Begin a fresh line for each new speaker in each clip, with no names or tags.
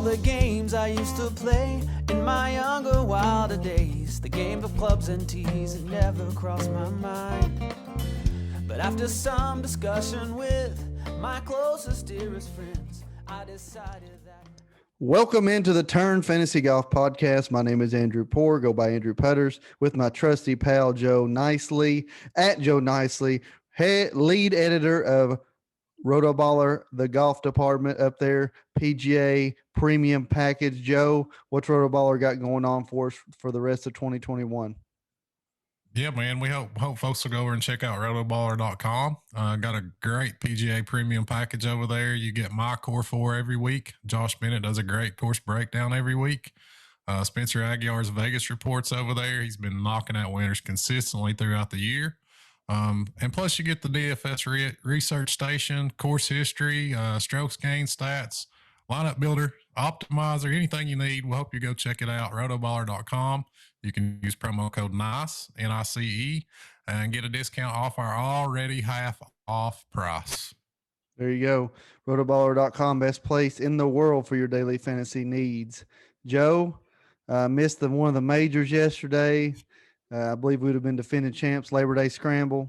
all the games I used to play in my younger, wilder days. The game of clubs and tees had never crossed my mind. But after some discussion with my closest, dearest friends, I decided that...
Welcome into the Turn Fantasy Golf Podcast. My name is Andrew Poor, go by AndrewPutters, with my trusty pal JoeNicely, at JoeNicely, lead editor of Rotoballer, the golf department up there, PGA Premium Package. Joe, what's Rotoballer got going on for us for the rest of 2021?
Yeah, man, we hope folks will go over and check out rotoballer.com. Got a great PGA Premium Package over there. You get my Core 4 every week. Josh Bennett does a great course breakdown every week. Spencer Aguilar's Vegas reports over there. He's been knocking out winners consistently throughout the year. And plus you get the DFS research station, course history, strokes gain stats, lineup builder, optimizer, anything you need. We'll help you go check it out. Rotoballer.com. You can use promo code NICE, N-I-C-E, and get a discount off our already half off price.
There you go. Rotoballer.com, best place in the world for your daily fantasy needs. Joe, missed one of the majors yesterday. I believe we would have been defending champs, Labor Day Scramble.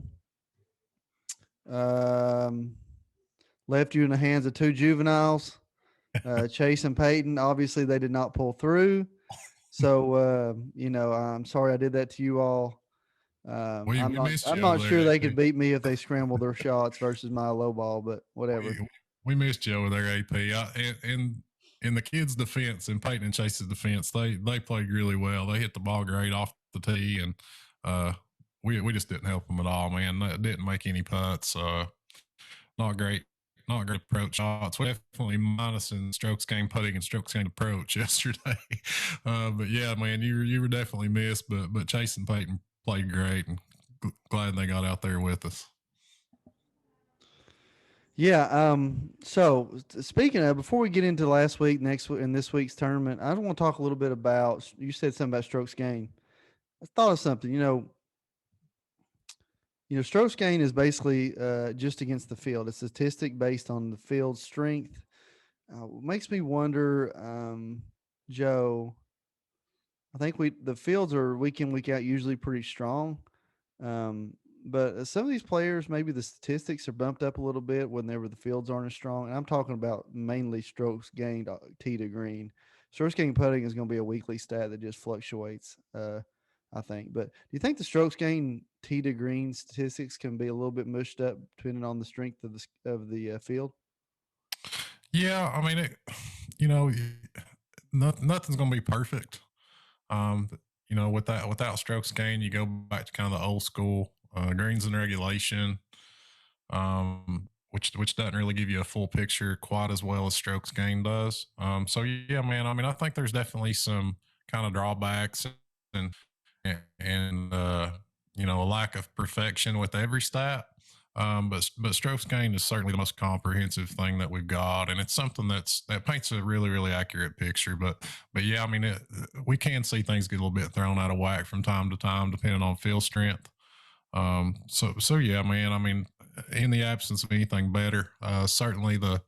Left you in the hands of two juveniles, Chase and Peyton. Obviously, they did not pull through. So, I'm sorry I did that to you all. I'm not sure they could beat me if they scrambled their shots versus my low ball, but whatever.
We missed you with their AP. In the kids' defense, in Peyton and Chase's defense, they played really well. They hit the ball great off the tee, and we just didn't help them at all, man. Didn't make any putts. Not great approach shots. We definitely minus in strokes gained putting and strokes gained approach yesterday. But yeah, man, you were definitely missed. But Chase and Peyton played great, and glad they got out there with us.
Yeah. So speaking of, before we get into last week, next week, and this week's tournament, I want to talk a little bit about. You said something about strokes gained. I thought of something. Strokes gain is basically just against the field. It's a statistic based on the field strength. What makes me wonder, Joe, I think the fields are week in, week out usually pretty strong. But some of these players, maybe the statistics are bumped up a little bit whenever the fields aren't as strong. And I'm talking about mainly strokes gained tee to green. Strokes gained putting is going to be a weekly stat that just fluctuates, I think. But do you think the strokes gained tee to green statistics can be a little bit mushed up depending on the strength of the field?
Yeah, I mean, nothing's going to be perfect. Without strokes gained, you go back to kind of the old school greens and regulation, which doesn't really give you a full picture quite as well as strokes gained does. So yeah, man, I mean, I think there's definitely some kind of drawbacks and a lack of perfection with every stat. But strokes gained is certainly the most comprehensive thing that we've got, and it's something that paints a really, really accurate picture. But yeah, I mean, we can see things get a little bit thrown out of whack from time to time, depending on field strength. So yeah, man, I mean, in the absence of anything better, certainly the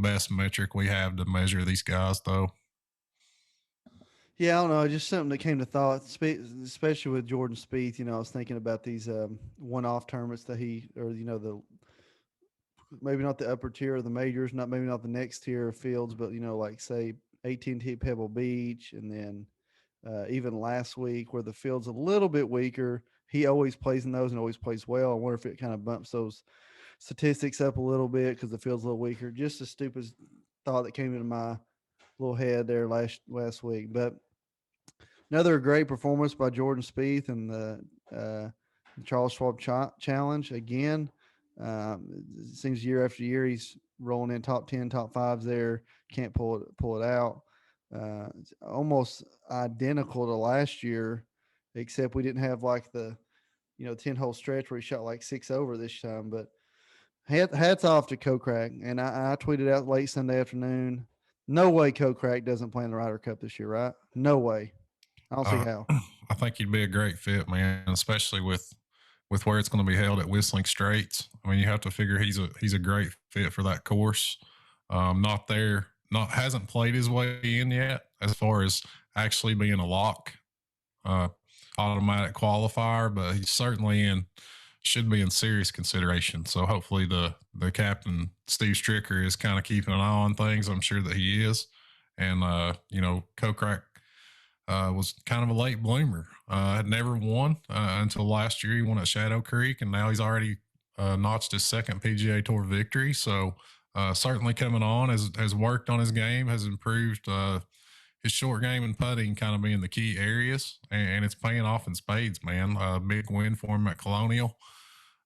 best metric we have to measure these guys, though.
Yeah, I don't know. Just something that came to thought, especially with Jordan Spieth. I was thinking about these one-off tournaments that the maybe not the upper tier of the majors, maybe not the next tier of fields, but like say AT&T Pebble Beach, and then even last week where the field's a little bit weaker. He always plays in those and always plays well. I wonder if it kind of bumps those statistics up a little bit because the field's a little weaker. Just a stupid thought that came into my little head there last week, but. Another great performance by Jordan Spieth in the Charles Schwab Challenge. Again, it seems year after year he's rolling in top 10, top 5s there. Can't pull it out. It's almost identical to last year, except we didn't have like the 10-hole stretch where he shot like 6 over this time. But hats off to Kokrak. And I tweeted out late Sunday afternoon, no way Kokrak doesn't play in the Ryder Cup this year, right? No way. I don't see how.
I think he'd be a great fit, man, especially with where it's going to be held at Whistling Straits. I mean, you have to figure he's a great fit for that course. Not there hasn't played his way in yet as far as actually being a lock automatic qualifier, but he's certainly should be in serious consideration. So hopefully the captain Steve Stricker is kind of keeping an eye on things. I'm sure that he is. And Kokrak was kind of a late bloomer. Had never won until last year. He won at Shadow Creek, and now he's already notched his second PGA Tour victory. So certainly coming on, has worked on his game, has improved his short game and putting kind of being the key areas, and it's paying off in spades, man. Big win for him at Colonial.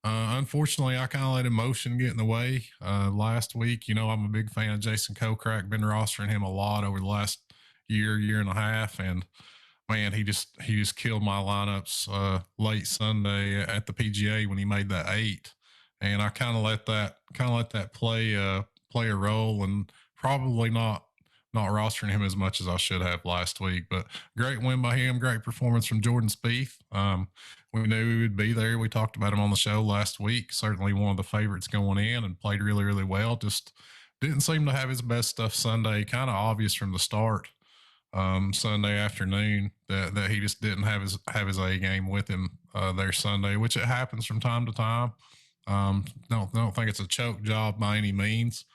Unfortunately, I kind of let emotion get in the way last week. I'm a big fan of Jason Kokrak, been rostering him a lot over the last year and a half, and man, he just killed my lineups late Sunday at the PGA when he made that 8, and I kind of let that play a role, and probably not rostering him as much as I should have last week. But great win by him, great performance from Jordan Spieth. We knew he would be there. We talked about him on the show last week. Certainly one of the favorites going in, and played really, really well. Just didn't seem to have his best stuff Sunday. Kind of obvious from the start. Sunday afternoon that he just didn't have his A game with him there Sunday, which it happens from time to time. Don't think it's a choke job by any means.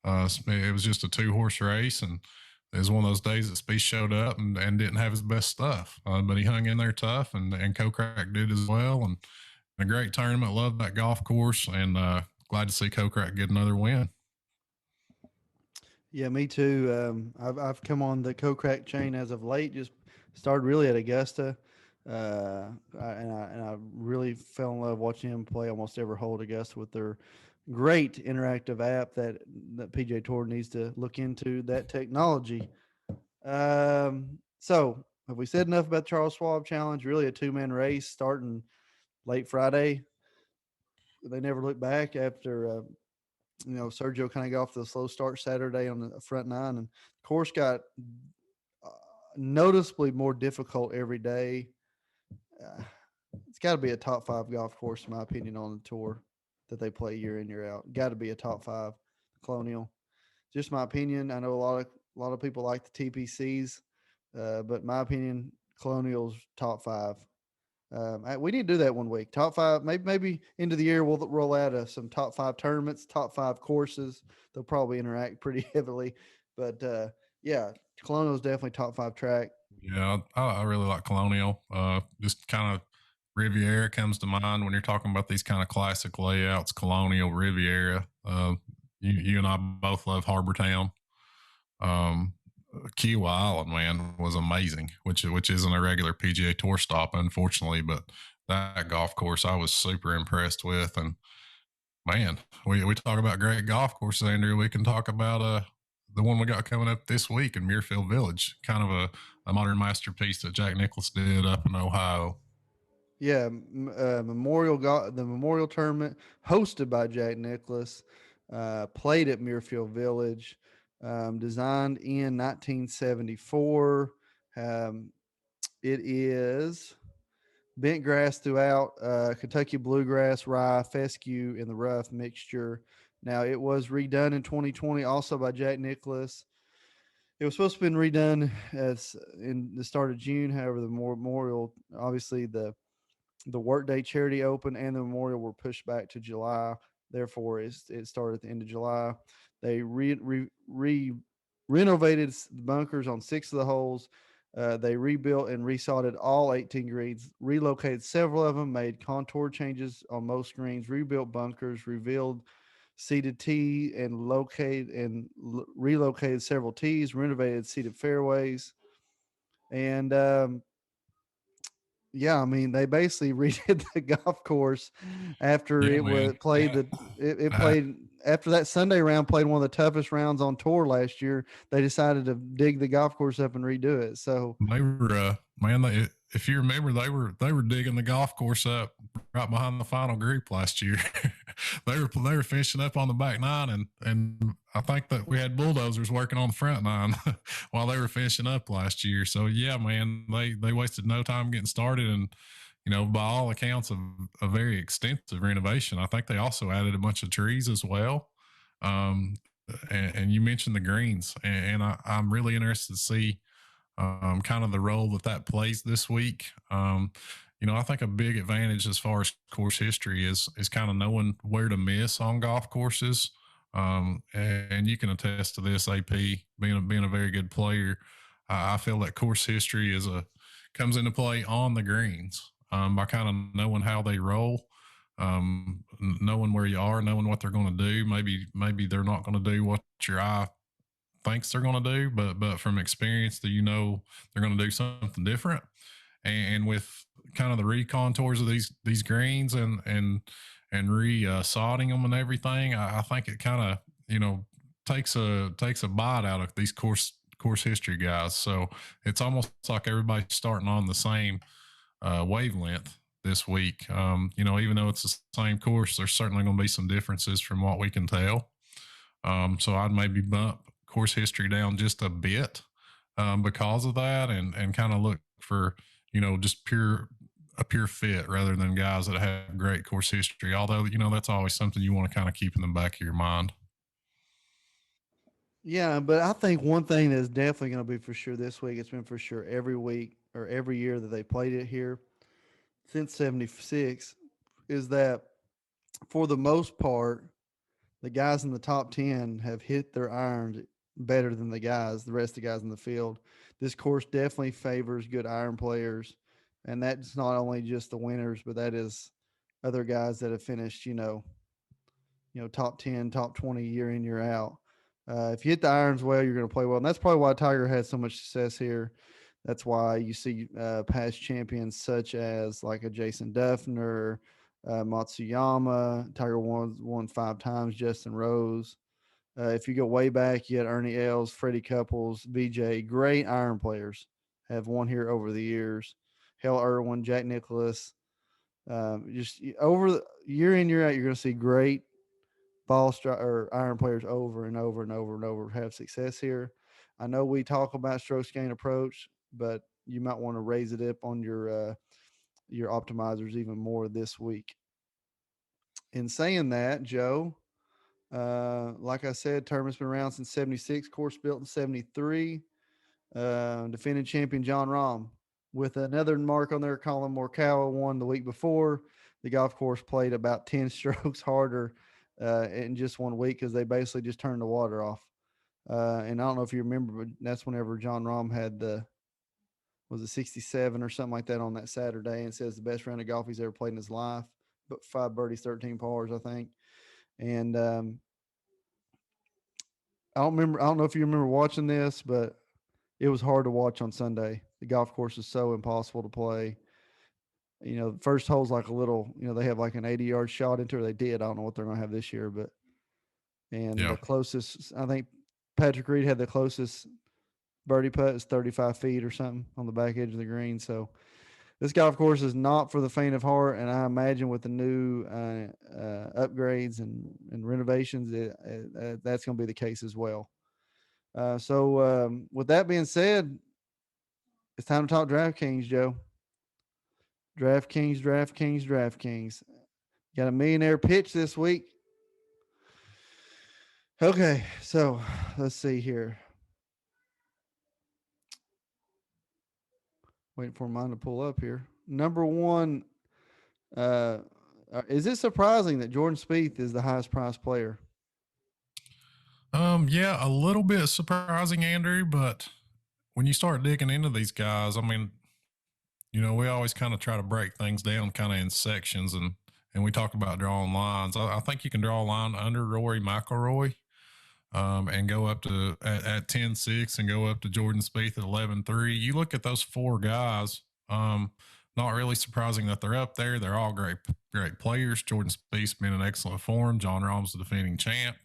It was just a 2-horse race, and it was one of those days that Spieth showed up and didn't have his best stuff, but he hung in there tough, and Kokrak did as well, and a great tournament. Loved that golf course, and glad to see Kokrak get another win.
Yeah, me too. I've come on the Kokrak chain as of late. Just started really at Augusta, and I really fell in love watching him play almost every hole at Augusta with their great interactive app that PGA Tour needs to look into that technology. So have we said enough about the Charles Schwab Challenge? Really a 2-man race starting late Friday. They never looked back after Sergio kind of got off the slow start Saturday on the front 9, and the course got noticeably more difficult every day. It's got to be a top 5 golf course, in my opinion, on the tour that they play year in, year out. Got to be a top 5 Colonial. Just my opinion. I know a lot of people like the TPCs, but in my opinion, Colonial's top 5. We need to do that one week. Top 5, maybe into the year we'll roll out some top 5 tournaments, top 5 courses. They'll probably interact pretty heavily, but yeah, Colonial's definitely top 5 track.
Yeah, I really like Colonial. Just kind of Riviera comes to mind when you're talking about these kind of classic layouts. Colonial, Riviera. You and I both love Harbor Town. Kiowa Island, man, was amazing, which isn't a regular PGA Tour stop, unfortunately, but that golf course I was super impressed with. And man, we talk about great golf courses, Andrew. We can talk about the one we got coming up this week in Muirfield Village, kind of a modern masterpiece that Jack Nicklaus did up in Ohio.
Yeah, the Memorial Tournament hosted by Jack Nicklaus, played at Muirfield Village. Designed in 1974. It is bent grass throughout, Kentucky bluegrass, rye, fescue, and the rough mixture. Now, it was redone in 2020 also by Jack Nicklaus. It was supposed to have been redone in the start of June. However, the Memorial, obviously the Workday Charity Open and the Memorial were pushed back to July. Therefore, it started at the end of July. They renovated the bunkers on 6 of the holes. They rebuilt and resodded all 18 greens, relocated several of them, made contour changes on most greens, rebuilt bunkers, revealed seeded tee, and relocated several tees, renovated seeded fairways. And yeah, I mean, they basically redid the golf course after played after that Sunday round, played one of the toughest rounds on tour last year. They decided to dig the golf course up and redo it. So
they were, if you remember, they were digging the golf course up right behind the final group last year. they were finishing up on the back 9, and I think that we had bulldozers working on the front 9 while they were finishing up last year. So yeah, man, they wasted no time getting started, and by all accounts, a very extensive renovation. I think they also added a bunch of trees as well. and you mentioned the greens, and I'm really interested to see kind of the role that plays this week. I think a big advantage as far as course history is kind of knowing where to miss on golf courses. And you can attest to this, AP, being a very good player. I feel that course history comes into play on the greens by kind of knowing how they roll, knowing where you are, knowing what they're going to do. Maybe they're not going to do what your eye thinks they're going to do, but from experience, they're going to do something different. And with kind of the recontours of these greens and sodding them and everything, I think it kind of takes a bite out of these course history guys. So it's almost like everybody's starting on the same wavelength this week. Even though it's the same course, there's certainly going to be some differences from what we can tell. So I'd maybe bump course history down just a bit because of that, and kind of look for just a pure fit rather than guys that have great course history. Although that's always something you want to kind of keep in the back of your mind.
Yeah, but I think one thing that's definitely going to be for sure this week, it's been for sure every week or every year that they played it here since 76, is that for the most part, the guys in the top 10 have hit their irons better than the rest of the guys in the field. This course definitely favors good iron players. And that's not only just the winners, but that is other guys that have finished, top 10, top 20 year in, year out. If you hit the irons well, you're going to play well. And that's probably why Tiger had so much success here. That's why you see past champions such as like a Jason Duffner, Matsuyama. Tiger won 5 times. Justin Rose. If you go way back, you had Ernie Els, Freddie Couples, BJ. Great iron players have won here over the years. Hale Irwin, Jack Nicklaus. Just over the year in, year out, you're going to see great or iron players over and over and over and over have success here. I know we talk about strokes gain approach, but you might want to raise it up on your optimizers even more this week. In saying that, Joe, like I said, tournament's been around since 76, course built in 73. Defending champion John Rahm with another mark on there. Colin Morikawa won the week before. The golf course played about 10 strokes harder in just 1 week because they basically just turned the water off. And I don't know if you remember, but that's whenever John Rahm had was it 67 or something like that on that Saturday, and says the best round of golf he's ever played in his life. But 5 birdies, 13 pars, I think. And I don't know if you remember watching this, but it was hard to watch on Sunday. The golf course is so impossible to play. The first hole's like a little, they have like an 80-yard shot into it. They did. I don't know what they're going to have this year, but the closest, I think Patrick Reed had the closest birdie putt is 35 feet or something on the back edge of the green. So this golf course is not for the faint of heart. And I imagine with the new upgrades and renovations, that's going to be the case as well. So with that being said, it's time to talk DraftKings, Joe. DraftKings. Got a millionaire pitch this week. Okay, so let's see here. Waiting for mine to pull up here. Number one, is it surprising that Jordan Spieth is the highest priced player?
Yeah, a little bit surprising, Andrew, but when you start digging into these guys, I mean, we always kind of try to break things down kind of in sections, and we talk about drawing lines. I think you can draw a line under Rory McIlroy and go up to at 10-6 and go up to Jordan Spieth at 11-3. You look at those 4 guys, not really surprising that they're up there. They're all great players. Jordan Spieth's been in excellent form. Jon Rahm's the defending champ.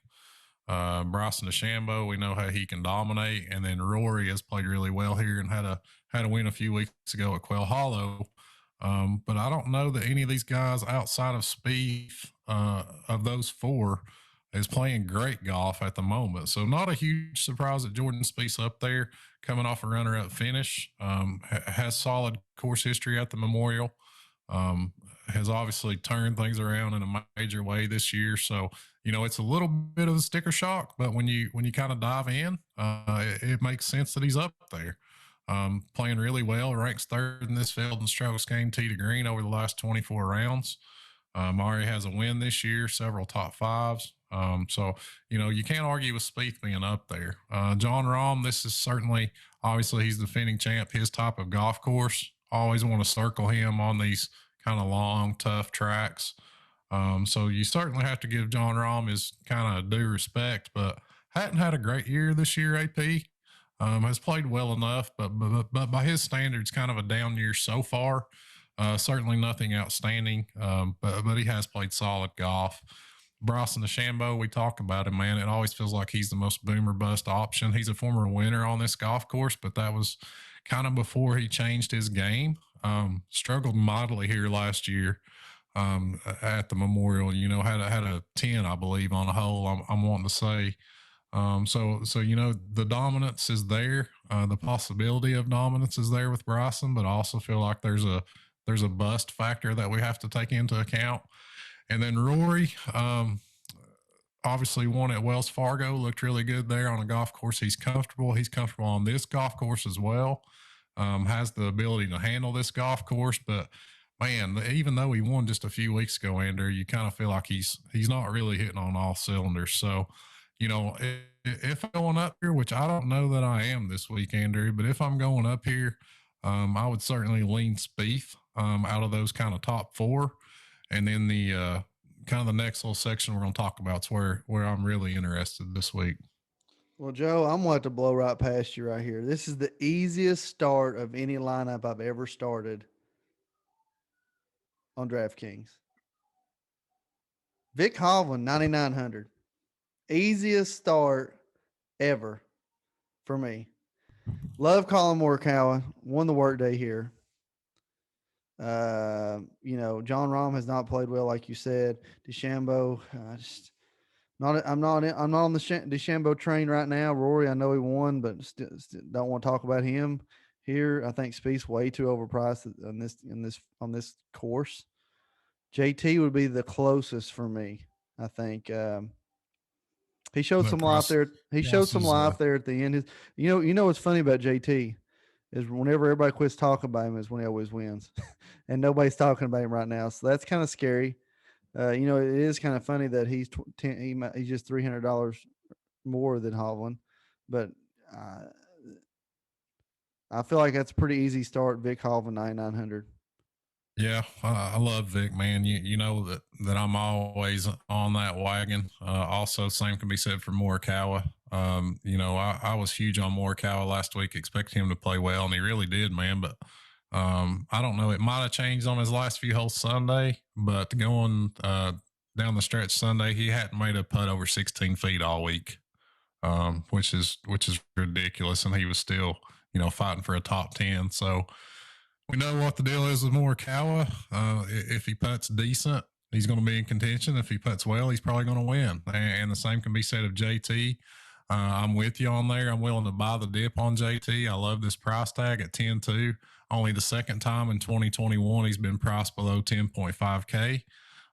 Bryson DeChambeau, we know how he can dominate, and then Rory has played really well here and had a win a few weeks ago at Quail Hollow. But I don't know that any of these guys outside of Spieth, of those 4, is playing great golf at the moment. So not a huge surprise that Jordan Spieth's up there, coming off a runner-up finish. Has solid course history at the Memorial. has obviously turned things around in a major way this year. So, it's a little bit of a sticker shock, but when you kind of dive in, it makes sense that he's up there. Playing really well, ranks third in this field in strokes gained tee to green over the last 24 rounds. Murray has a win this year, several top fives. So, you can't argue with Spieth being up there. John Rahm, this is certainly, obviously, he's the defending champ, his type of golf course. Always want to circle him on these kind of long, tough tracks. So you certainly have to give John Rahm his kind of due respect, but hadn't had a great year this year, AP. Has played well enough, but by his standards, kind of a down year so far. Certainly nothing outstanding, but he has played solid golf. Bryson DeChambeau, we talk about him, man. It always feels like he's the most boomer bust option. He's a former winner on this golf course, but that was kind of before he changed his game. Struggled mightily here last year at the Memorial. Had a 10, I believe, on a hole. I'm wanting to say. So the dominance is there. The possibility of dominance is there with Bryson, but I also feel like there's a bust factor that we have to take into account. And then Rory, obviously won at Wells Fargo, looked really good there on a golf course. He's comfortable. He's comfortable on this golf course as well. Has the ability to handle this golf course, but man, even though he won just a few weeks ago, Andrew, you kind of feel like he's not really hitting on all cylinders. So, if I'm going up here, which I don't know that I am this week, Andrew, but if I'm going up here, I would certainly lean Spieth out of those kind of top four. And then the kind of the next little section we're going to talk about is where I'm really interested this week.
Well, Joe, I'm going to have to blow right past you right here. This is the easiest start of any lineup I've ever started on DraftKings. Vic Hovland, 9,900. Easiest start ever for me. Love Colin Morikawa. Won the workday here. John Rahm has not played well, like you said. DeChambeau, I'm not on the DeChambeau train right now. Rory, I know he won, but still don't want to talk about him here. I think Spieth's way too overpriced on this course. JT would be the closest for me, I think. He showed some life there. He showed some life there at the end. What's funny about JT is whenever everybody quits talking about him is when he always wins, and nobody's talking about him right now. So that's kind of scary. It is kind of funny that he's just $300 more than Hovland, but I feel like that's a pretty easy start. Vic Hovland, 9,900.
Yeah, I love Vic, man. You know that I'm always on that wagon. Also, same can be said for Morikawa. I was huge on Morikawa last week, expecting him to play well, and he really did, man. But I don't know. It might have changed on his last few holes Sunday, but going down the stretch Sunday, he hadn't made a putt over 16 feet all week, which is ridiculous, and he was still fighting for a top 10. So we know what the deal is with Morikawa. If he putts decent, he's going to be in contention. If he putts well, he's probably going to win. And the same can be said of JT. I'm with you on there. I'm willing to buy the dip on JT. I love this price tag at 10.2. Only the second time in 2021 he's been priced below 10.5K.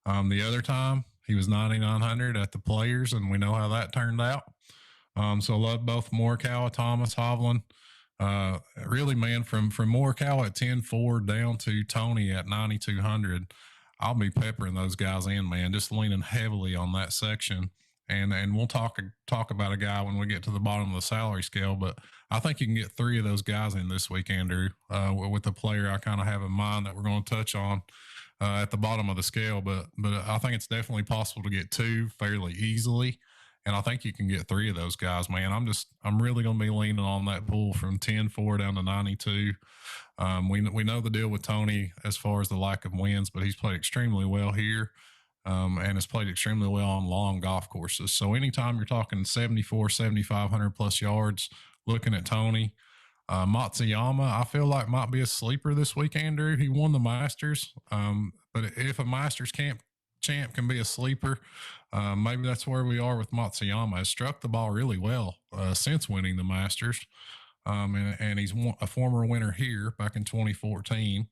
The other time he was 9,900 at the Players, and we know how that turned out. So I love both Morikawa, Thomas, Hovland. Really, man, from Morikawa at 10.4 down to Tony at 9,200, I'll be peppering those guys in, man, just leaning heavily on that section. And we'll talk about a guy when we get to the bottom of the salary scale, but I think you can get three of those guys in this week, Andrew, with the player I kind of have in mind that we're going to touch on at the bottom of the scale. But I think it's definitely possible to get two fairly easily. And I think you can get three of those guys, man. I'm really going to be leaning on that pool from 10.4 down to 92. We know the deal with Tony as far as the lack of wins, but he's played extremely well here and has played extremely well on long golf courses. So anytime you're talking 74, 7,500 plus yards, looking at Tony, Matsuyama, I feel like might be a sleeper this week, Andrew. He won the Masters. But if a Masters champ can be a sleeper, maybe that's where we are with Matsuyama. Has struck the ball really well since winning the Masters. And he's a former winner here back in 2014.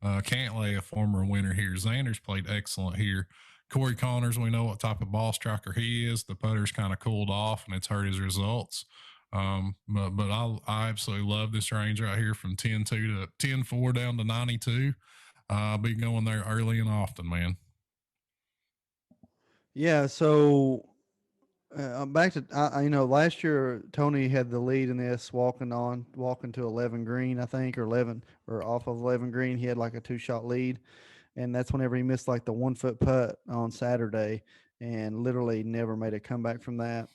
Cantlay, a former winner here. Xander's played excellent here. Corey Connors, we know what type of ball striker he is. The putter's kind of cooled off and it's hurt his results. But I absolutely love this range right here from 10-2 to 10-4 down to 92. I'll be going there early and often, man.
Yeah. So back to last year Tony had the lead in this walking to 11 green, I think, or 11 or off of 11 green. He had like a 2-shot lead, and that's whenever he missed like the 1-foot putt on Saturday, and literally never made a comeback from that.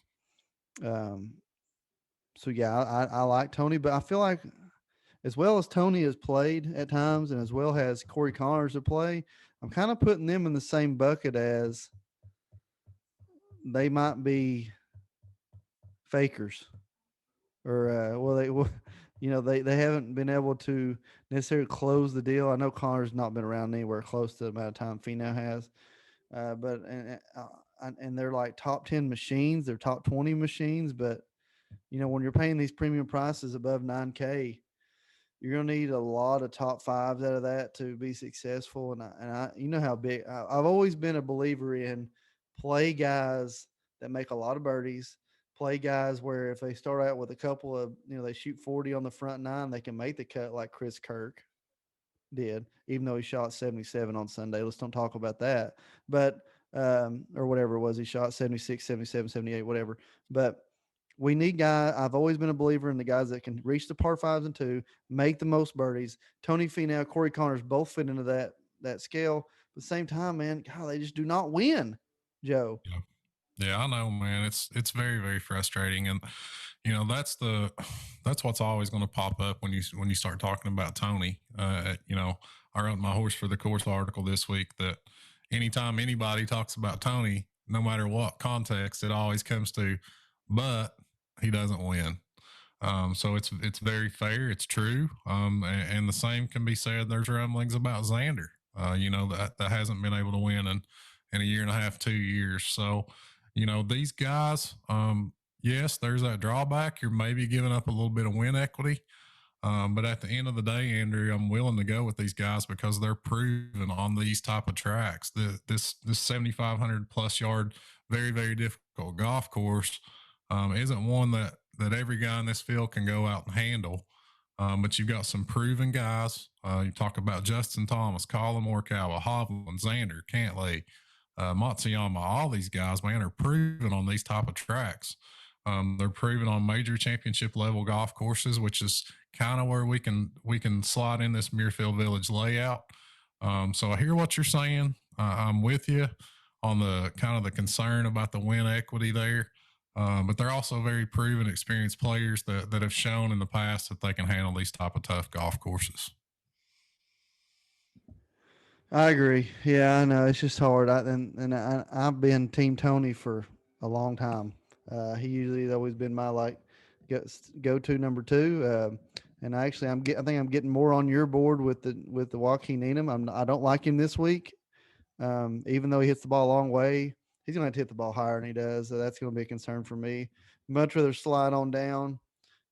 So yeah, I like Tony, but I feel like as well as Tony has played at times, and as well as Corey Connors to play, I'm kind of putting them in the same bucket as they might be fakers, or they haven't been able to necessarily close the deal. I know Connor's not been around anywhere close to the amount of time Finau has, and they're like top 10 machines, they're top 20 machines, but when you're paying these premium prices above 9K, you're going to need a lot of top fives out of that to be successful. And I how big I've always been a believer in play guys that make a lot of birdies, play guys where if they start out with a couple of, they shoot 40 on the front nine, they can make the cut like Chris Kirk did, even though he shot 77 on Sunday. Let's don't talk about that. But, or whatever it was, he shot 76, 77, 78, whatever. But we need guys. I've always been a believer in the guys that can reach the par fives and two, make the most birdies. Tony Finau, Corey Connors both fit into that scale. But at the same time, man, God, they just do not win, Joe.
Yeah, I know, man. It's very, very frustrating, and that's what's always going to pop up when you start talking about Tony. I wrote my horse for the course article this week that anytime anybody talks about Tony, no matter what context, it always comes to, but he doesn't win. So it's very fair. It's true. And the same can be said. There's rumblings about Xander. That hasn't been able to win in a year and a half, 2 years. So, these guys, yes, there's that drawback. You're maybe giving up a little bit of win equity. But at the end of the day, Andrew, I'm willing to go with these guys because they're proven on these type of tracks. This 7,500 plus yard, very, very difficult golf course isn't one that every guy in this field can go out and handle. But you've got some proven guys. You talk about Justin Thomas, Colin Morikawa, Hovland, Xander, Cantlay, Matsuyama. All these guys, man, are proven on these type of tracks. They're proven on major championship level golf courses, which is kind of where we can slide in this Muirfield Village layout. So I hear what you're saying. I'm with you on the kind of the concern about the win equity there. But they're also very proven, experienced players that have shown in the past that they can handle these type of tough golf courses.
I agree. Yeah, I know it's just hard. I've been Team Tony for a long time. He usually has always been my go to number two. And actually, I think I'm getting more on your board with the Joaquin Neiman. I don't like him this week, even though he hits the ball a long way. He's going to have to hit the ball higher than he does. So that's going to be a concern for me. Much rather slide on down.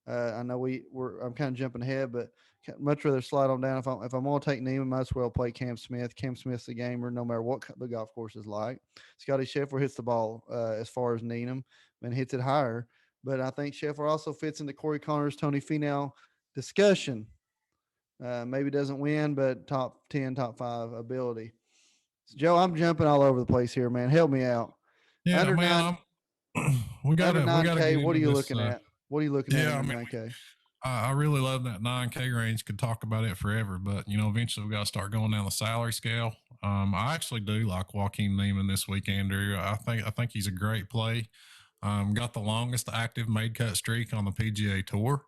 I know I'm kind of jumping ahead, but much rather slide on down. If I'm going to take Neiman, might as well play Cam Smith. Cam Smith's a gamer, no matter what the golf course is like. Scotty Scheffler hits the ball as far as Neiman and hits it higher. But I think Scheffler also fits into Corey Connors, Tony Finau discussion. Maybe doesn't win, but top 10, top 5 ability. So Joe, I'm jumping all over the place here, man. Help me out.
Yeah,
under
man. We got to
9K. What are you looking at? What are you looking at under 9K?
I really love that 9K range. Could talk about it forever, but eventually we got to start going down the salary scale. I actually do like Joaquin Neiman this week, Andrew. I think he's a great play. Got the longest active made cut streak on the PGA Tour.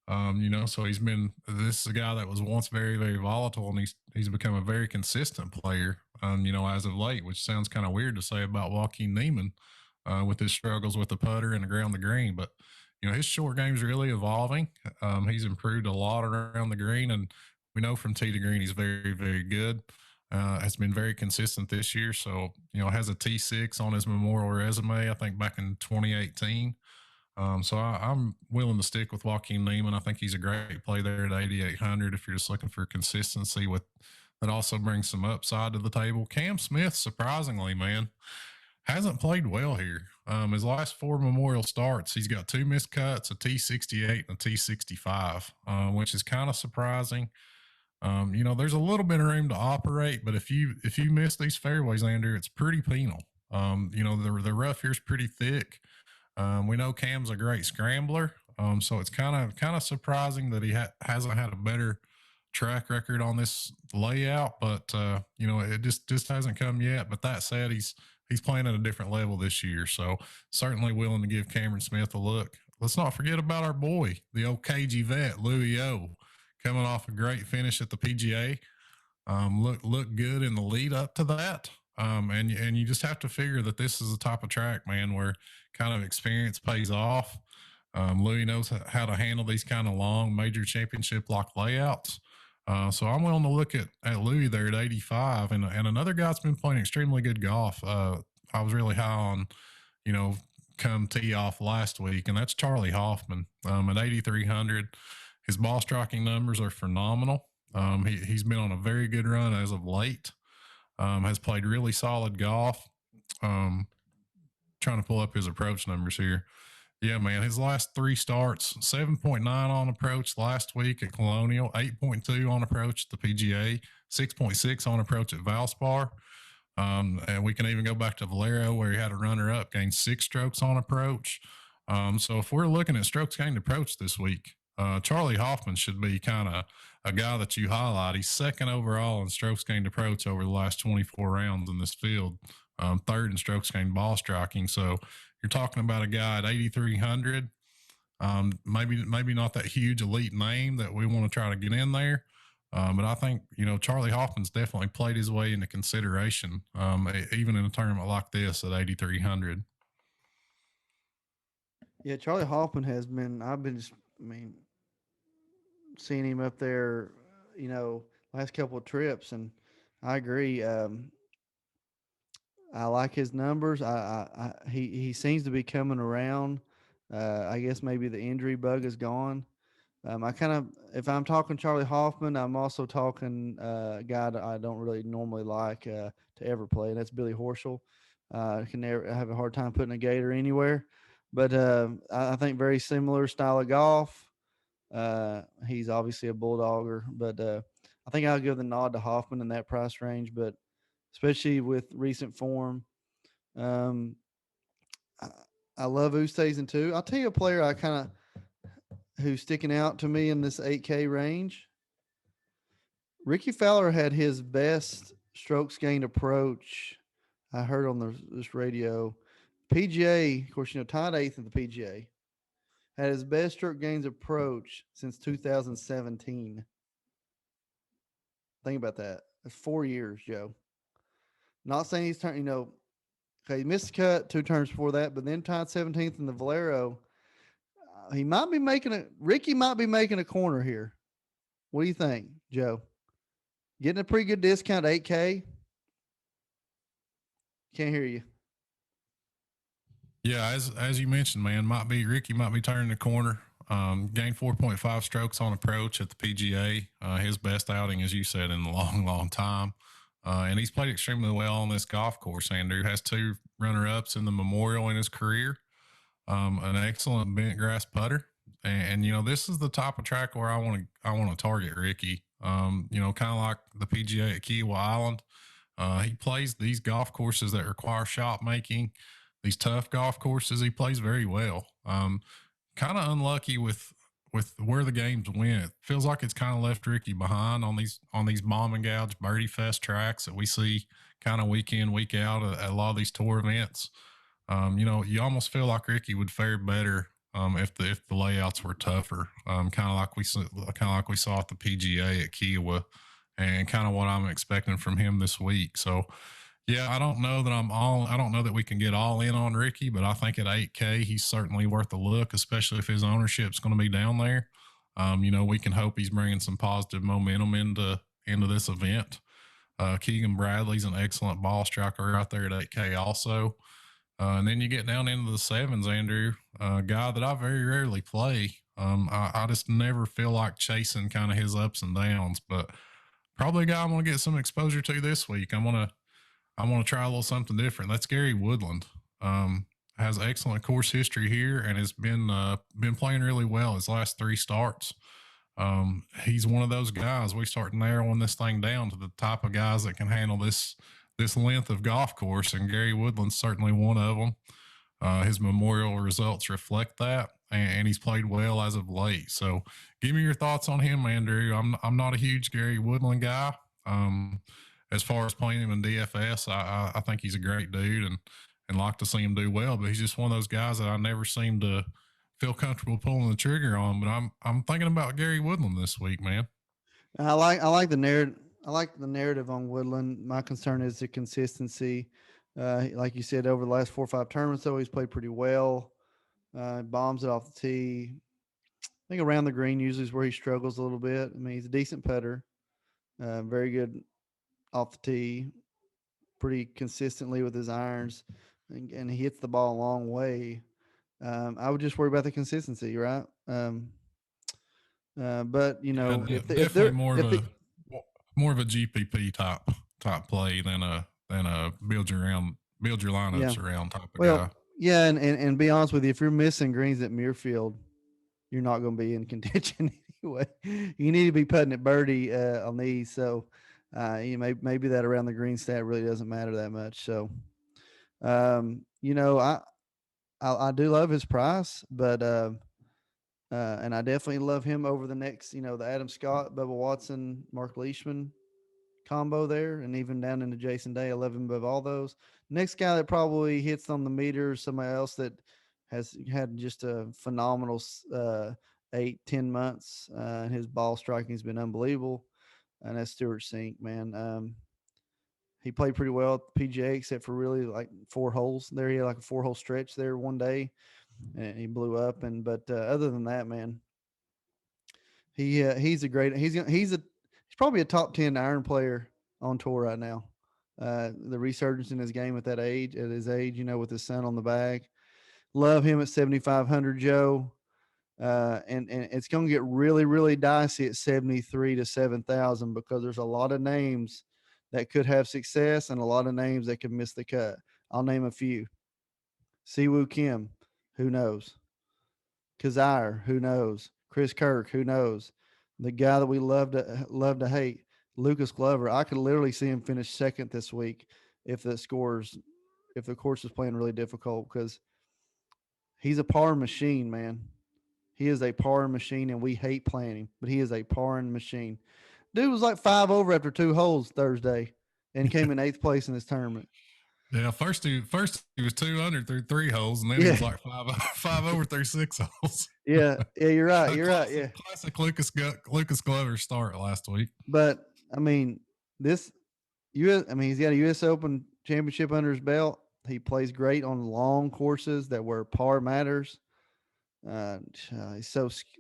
So this is a guy that was once very, very volatile, and he's become a very consistent player, as of late, which sounds kind of weird to say about Joaquin Neiman with his struggles with the putter and around the green. But, his short game's really evolving. He's improved a lot around the green, and we know from tee to green he's very, very good. Has been very consistent this year. So, has a T6 on his memorial resume, I think back in 2018. So I'm willing to stick with Joaquin Neiman. I think he's a great play there at 8,800 if you're just looking for consistency with that also brings some upside to the table. Cam Smith, surprisingly, man, hasn't played well here. His last 4 Memorial starts, he's got 2 missed cuts, a T68 and a T65, which is kind of surprising. There's a little bit of room to operate, but if you miss these fairways, Andrew, it's pretty penal. The rough here's pretty thick. We know Cam's a great scrambler, so it's kind of surprising that he hasn't had a better track record on this layout, but it just hasn't come yet. But that said, he's playing at a different level this year, so certainly willing to give Cameron Smith a look. Let's not forget about our boy, the old KG vet, Louis O, coming off a great finish at the PGA. Look good in the lead up to that. And you just have to figure that this is the type of track, man, where kind of experience pays off. Louis knows how to handle these kind of long major championship lock layouts. So I'm willing to look at Louis there at 85, and another guy's been playing extremely good golf. I was really high on, come tee off last week, and that's Charlie Hoffman. At 8,300, his ball striking numbers are phenomenal. He's been on a very good run as of late. Has played really solid golf. Trying to pull up his approach numbers here. Yeah, man, his last 3 starts, 7.9 on approach last week at Colonial, 8.2 on approach at the PGA, 6.6 on approach at Valspar. And we can even go back to Valero, where he had a runner-up, gained 6 strokes on approach. So if we're looking at strokes gained approach this week, Charlie Hoffman should be kind of a guy that you highlight. He's second overall in strokes gained approach over the last 24 rounds in this field, third in strokes gained ball striking. So you're talking about a guy at 8,300, maybe not that huge elite name that we want to try to get in there. But I think, Charlie Hoffman's definitely played his way into consideration, even in a tournament like this at 8,300.
Yeah, Charlie Hoffman has been, seeing him up there, last couple of trips, and I agree. I like his numbers. He seems to be coming around. I guess maybe the injury bug is gone. If I'm talking Charlie Hoffman, I'm also talking a guy that I don't really normally like to ever play, and that's Billy Horschel. Can never have a hard time putting a gator anywhere, but I think very similar style of golf. He's obviously a bulldogger, but I think I'll give the nod to Hoffman in that price range, but especially with recent form. I love Oosthuizen too. I'll tell you a player who's sticking out to me in this 8K range. Ricky Fowler had his best strokes gained approach. I heard on this radio. PGA, of course, tied 8th in the PGA. Had his best stroke gains approach since 2017. Think about that. That's 4 years, Joe. Not saying he's turning, he missed a cut 2 turns before that, but then tied 17th in the Valero. Ricky might be making a corner here. What do you think, Joe? Getting a pretty good discount, 8K. Can't hear you.
Yeah, as you mentioned, man, Ricky might be turning the corner. Gained 4.5 strokes on approach at the PGA. His best outing, as you said, in a long, long time. And he's played extremely well on this golf course, Andrew. Has 2 runner-ups in the Memorial in his career. An excellent bent grass putter. And this is the type of track where I want to target Ricky. Kind of like the PGA at Kiowa Island. He plays these golf courses that require shot making. These tough golf courses, he plays very well. Kind of unlucky with where the games went. It feels like it's kind of left Ricky behind on these bomb and gouge birdie fest tracks that we see kind of week in, week out at a lot of these tour events. You almost feel like Ricky would fare better if the layouts were tougher. Kind of like we saw at the PGA at Kiowa, and kind of what I'm expecting from him this week. So. Yeah, I don't know that we can get all in on Ricky, but I think at 8K, he's certainly worth a look, especially if his ownership's going to be down there. We can hope he's bringing some positive momentum into this event. Keegan Bradley's an excellent ball striker out there at 8K also. And then you get down into the 7s, Andrew, a guy that I very rarely play. I just never feel like chasing kind of his ups and downs, but probably a guy I'm going to get some exposure to this week. I'm going to try a little something different. That's Gary Woodland. Has excellent course history here and has been playing really well his last 3 starts. He's one of those guys. We start narrowing this thing down to the type of guys that can handle this length of golf course, and Gary Woodland's certainly one of them. His Memorial results reflect that, and he's played well as of late. So, give me your thoughts on him, Andrew. I'm not a huge Gary Woodland guy. As far as playing him in DFS, I think he's a great dude and like to see him do well. But he's just one of those guys that I never seem to feel comfortable pulling the trigger on. But I'm thinking about Gary Woodland this week, man.
I like the narrative. I like the narrative on Woodland. My concern is the consistency. Like you said, over the last 4 or 5 tournaments, though, he's played pretty well. Bombs it off the tee. I think around the green usually is where he struggles a little bit. I mean, he's a decent putter. Very good off the tee. Pretty consistently with his irons. And he hits the ball a long way. I would just worry about the consistency, right? But you know, if they're
more of a GPP type play than a build your lineups around type of guy.
Yeah, and be honest with you, if you're missing greens at Muirfield, you're not going to be in contention anyway. You need to be putting it birdie on these. So maybe that around the green stat really doesn't matter that much. So you know, I do love his price, but and I definitely love him over the next, you know, the Adam Scott, Bubba Watson, Mark Leishman combo there, and even down into Jason Day. I love him above all those. Next guy that probably hits on the meter, somebody else that has had just a phenomenal 8-10 months, and his ball striking has been unbelievable. And that's Stuart Sink, man. He played pretty well at the PGA, except for really like 4 holes there. He had like a 4-hole stretch there one day, and he blew up. But other than that, man, he's probably a top 10 iron player on tour right now. The resurgence in his game at his age, you know, with his son on the back. Love him at 7,500, Joe. And it's going to get really, really dicey at 73 to 7,000 because there's a lot of names that could have success and a lot of names that could miss the cut. I'll name a few. Siwoo Kim, who knows? Kazire, who knows? Chris Kirk, who knows? The guy that we love to hate, Lucas Glover. I could literally see him finish second this week if the course is playing really difficult, because he's a par machine, man. He is a par machine, and we hate playing him, but he is a parring machine. Dude was like 5 over after 2 holes Thursday and came in 8th place in this tournament.
Yeah, first he was 2 under through 3 holes, and then he was like 5 over through 6 holes.
Yeah, you're right. You're right. Yeah,
classic Lucas Glover start last week.
But I mean, he's got a U.S. Open championship under his belt. He plays great on long courses where par matters. He's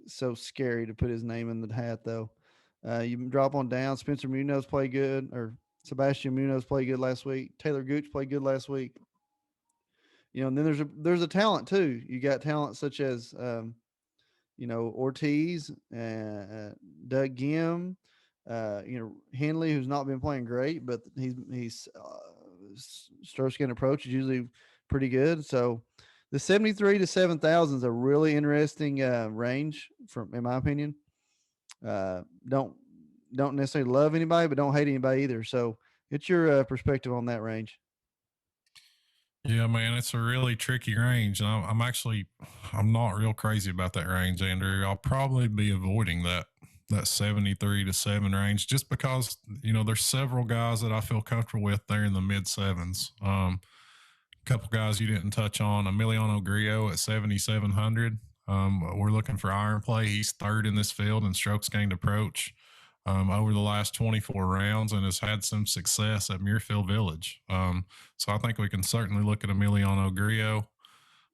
so scary to put his name in the hat, though. You drop on down. Spencer Munoz played good, or Sebastian Munoz played good last week. Taylor Gooch played good last week. You know, and then there's a talent too. You got talent such as you know, Ortiz, Doug Gim, you know, Henley, who's not been playing great, but he's stroke skin approach is usually pretty good. So the 73 to 7,000 is a really interesting range, in my opinion. Don't necessarily love anybody, but don't hate anybody either. So get your perspective on that range.
Yeah, man, it's a really tricky range. And I'm not real crazy about that range, Andrew. I'll probably be avoiding that 73 to 7 range just because, you know, there's several guys that I feel comfortable with there in the mid 7s. A couple guys you didn't touch on, Emiliano Griot at 7,700. We're looking for iron play. He's 3rd in this field in strokes gained approach over the last 24 rounds and has had some success at Muirfield Village. So I think we can certainly look at Emiliano Griot.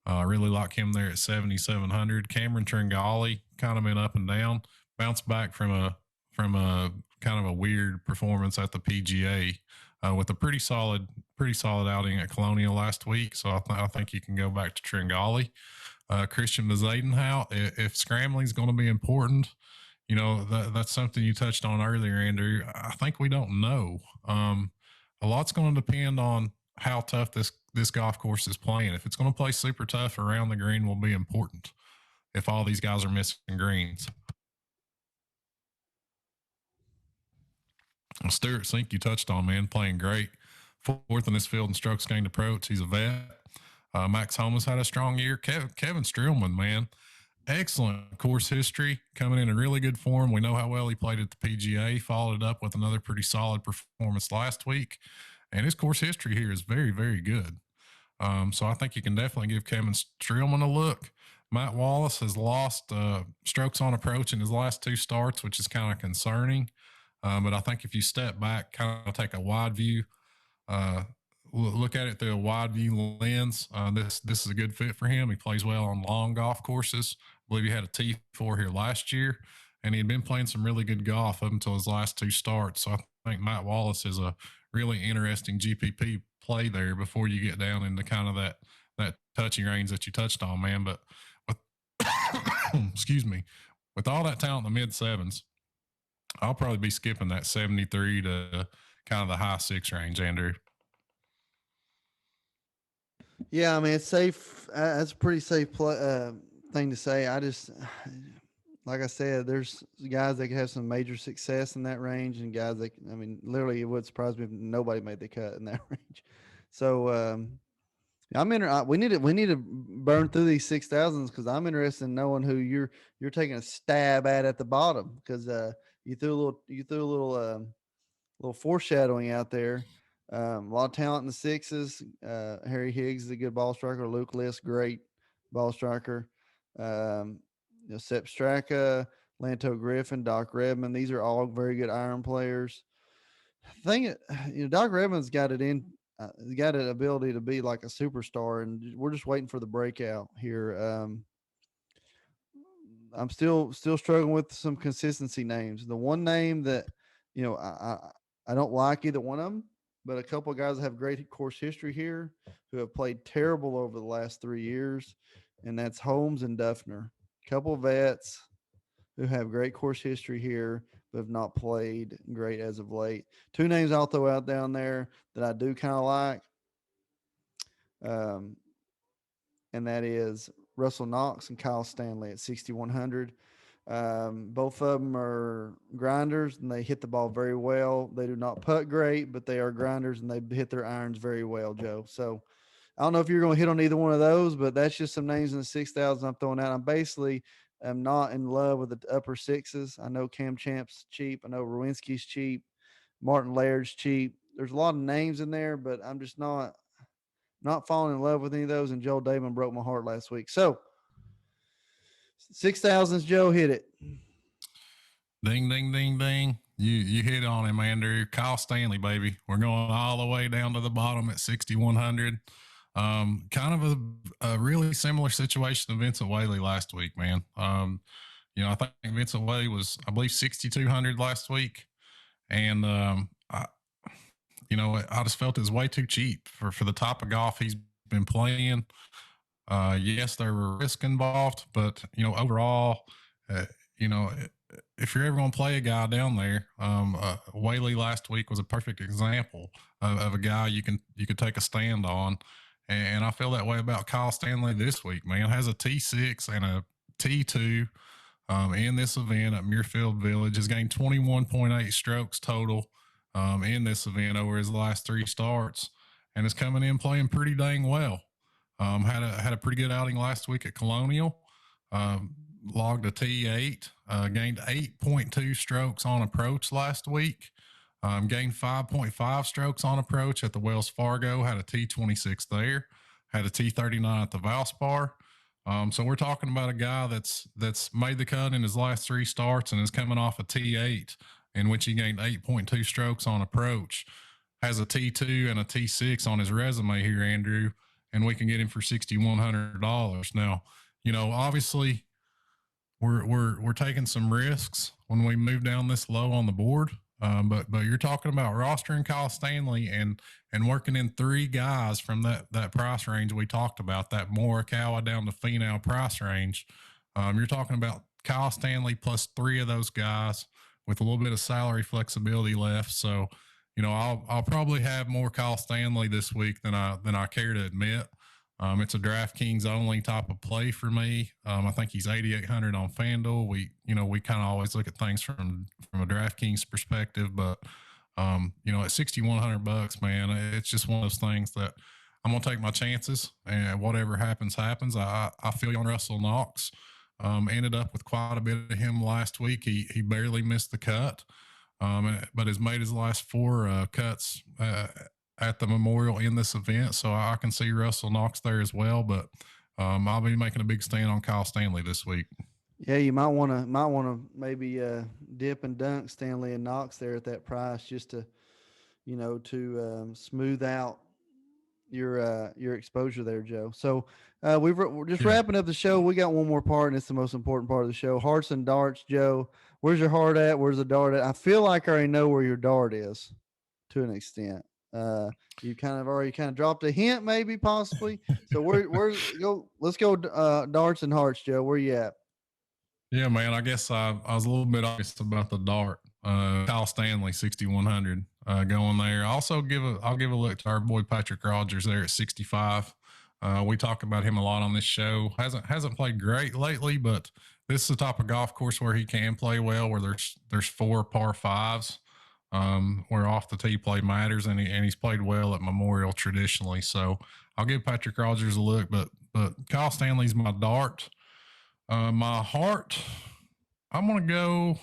I really like him there at 7,700. Cameron Tringali kind of been up and down, bounced back from a kind of a weird performance at the PGA with a pretty solid outing at Colonial last week. So I think you can go back to Tringali. Christian Bezadenhout, if scrambling's going to be important, that's something you touched on earlier, Andrew. I think we don't know. A lot's going to depend on how tough this golf course is playing. If it's going to play super tough, around the green will be important if all these guys are missing greens. Stuart Sink, you touched on, man, playing great. Fourth in this field in strokes gained approach. He's a vet. Max Homa's had a strong year. Kevin Streelman, man, excellent course history, coming in really good form. We know how well he played at the PGA. He followed it up with another pretty solid performance last week. And his course history here is very, very good. So I think you can definitely give Kevin Streelman a look. Matt Wallace has lost strokes on approach in his last two starts, which is kind of concerning. But I think if you step back, kind of take a wide view, look at it through a wide view lens, this is a good fit for him. He plays well on long golf courses. I believe he had a T4 here last year, and he had been playing some really good golf up until his last two starts. So I think Matt Wallace is a really interesting GPP play there before you get down into kind of that touchy range that you touched on, man. But with excuse me, with all that talent in the mid sevens, I'll probably be skipping that 73 to kind of the high six range, Andrew.
Yeah, I mean, it's safe. That's a pretty safe thing to say. I just, like I said, there's guys that can have some major success in that range, and guys that, I mean, literally, it would surprise me if nobody made the cut in that range. So I'm we need to burn through these 6,000s because I'm interested in knowing who you're taking a stab at the bottom, because you threw a little foreshadowing out there. A lot of talent in the sixes. Harry Higgs is a good ball striker. Luke List, great ball striker. Sepp Straka, Lanto Griffin, Doc Redman. These are all very good iron players. Doc Redman's got it in. He's got an ability to be like a superstar, and we're just waiting for the breakout here. I'm still struggling with some consistency names. The one name that, I don't like either one of them, but a couple of guys have great course history here who have played terrible over the last 3 years, and that's Holmes and Duffner. Couple of vets who have great course history here, but have not played great as of late. Two names I'll throw out down there that I do kind of like, and that is Russell Knox and Kyle Stanley at 6,100. Both of them are grinders, and they hit the ball very well. They do not putt great, but they are grinders, and they hit their irons very well, Joe. So I don't know if you're going to hit on either one of those, but that's just some names in the 6,000 I'm throwing out. I'm not in love with the upper sixes. I know Cam Champ's cheap. I know Rowinski's cheap. Martin Laird's cheap. There's a lot of names in there, but I'm just not falling in love with any of those. And Joel Damon broke my heart last week. So 6,000s, Joe, hit it.
Ding, ding, ding, ding. You hit on him, Andrew. Kyle Stanley, baby. We're going all the way down to the bottom at 6,100. Kind of a really similar situation to Vincent Whaley last week, man. I think Vincent Whaley was, I believe, 6,200 last week. And, I just felt it was way too cheap for the type of golf he's been playing. Yes, there were risks involved, but, overall, if you're ever going to play a guy down there, Whaley last week was a perfect example of a guy you could take a stand on. And I feel that way about Kyle Stanley this week, man. Has a T6 and a T2 in this event at Muirfield Village. Has gained 21.8 strokes total in this event over his last three starts, and is coming in playing pretty dang well. Had a pretty good outing last week at Colonial. Logged a T8, gained 8.2 strokes on approach last week. Gained 5.5 strokes on approach at the Wells Fargo, had a T26 there, had a T39 at the Valspar. So we're talking about a guy that's made the cut in his last three starts and is coming off a T8 in which he gained 8.2 strokes on approach, has a T2 and a T6 on his resume here, Andrew, and we can get him for $6,100. Now, obviously we're taking some risks when we move down this low on the board. But you're talking about rostering Kyle Stanley and working in three guys from that price range we talked about, that Morikawa down to Finau price range. You're talking about Kyle Stanley plus 3 of those guys with a little bit of salary flexibility left. So, I'll probably have more Kyle Stanley this week than I care to admit. It's a DraftKings only type of play for me. I think he's 8,800 on FanDuel. We kind of always look at things from a DraftKings perspective, but at $6,100, man, it's just one of those things that I'm gonna take my chances, and whatever happens. I feel you on Russell Knox. Ended up with quite a bit of him last week. He barely missed the cut, but has made his last 4 cuts at the Memorial in this event. So I can see Russell Knox there as well, but I'll be making a big stand on Kyle Stanley this week.
Yeah, you might want to maybe dip and dunk Stanley and Knox there at that price, just to smooth out your exposure there, Joe. So we're just wrapping up the show. We got one more part, and it's the most important part of the show. Hearts and darts, Joe. Where's your heart at? Where's the dart at? I feel like I already know where your dart is, to an extent. You kind of already dropped a hint, maybe, possibly. So let's go darts and hearts, Joe. Where you at?
Yeah, man. I guess I was a little bit obvious about the dart. Kyle Stanley, 6,100 going there. I'll give a look to our boy Patrick Rogers there at 65. We talk about him a lot on this show. Hasn't played great lately, but this is the type of golf course where he can play well, where there's 4 par 5s, where off the tee play matters, and he's played well at Memorial traditionally. So I'll give Patrick Rogers a look, but Kyle Stanley's my dart. My heart, I'm gonna go.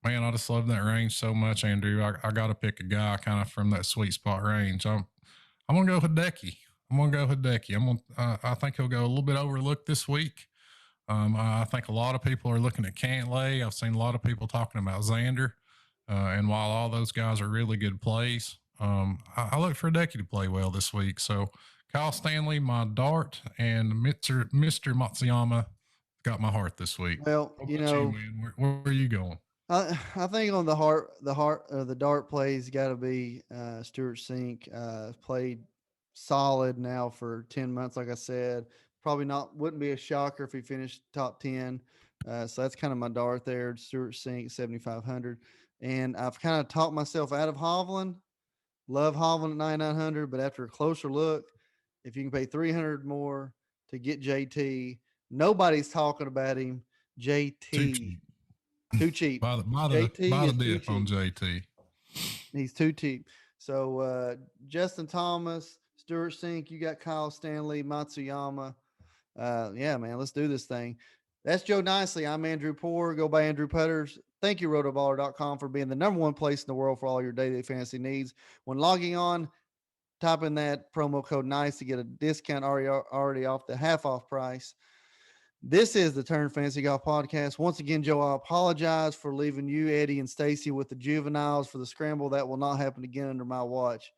Man, I just love that range so much, Andrew. I got to pick a guy kind of from that sweet spot range. I'm gonna go Hideki. I think he'll go a little bit overlooked this week. I think a lot of people are looking at Cantlay. I've seen a lot of people talking about Xander. And while all those guys are really good plays, I look for Hideki to play well this week. So Kyle Stanley, my dart, and Mr. Matsuyama got my heart this week.
Well,
man? Where are you going?
I think on the dart plays got to be Stuart Sink. Played solid now for 10 months, like I said. Wouldn't be a shocker if he finished top 10. So that's kind of my dart there. Stuart Sink, 7,500. And I've kind of talked myself out of Hovland. Love Hovland at 9,900, but after a closer look, if you can pay 300 more to get JT, nobody's talking about him. JT. Too cheap.
Buy the dip on JT.
He's too cheap. So Justin Thomas, Stuart Sink, you got Kyle Stanley, Matsuyama. Yeah, man, let's do this thing. That's Joe Nicely. I'm Andrew Poor. Go by Andrew Putters. Thank you, Rotoballer.com, for being the #1 place in the world for all your daily fantasy needs. When logging on, type in that promo code NICE to get a discount already off the half-off price. This is the Turn Fantasy Golf Podcast. Once again, Joe, I apologize for leaving you, Eddie, and Stacy with the juveniles for the scramble. That will not happen again under my watch.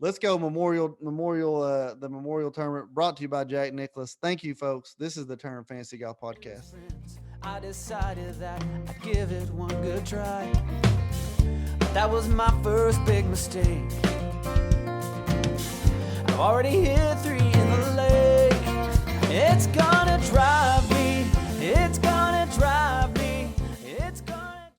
Let's go the Memorial Tournament, brought to you by Jack Nicklaus. Thank you, folks. This is the Turn Fantasy Golf Podcast.
I decided that I'd give it one good try. But that was my first big mistake. I've already hit 3 in the lake. It's gone.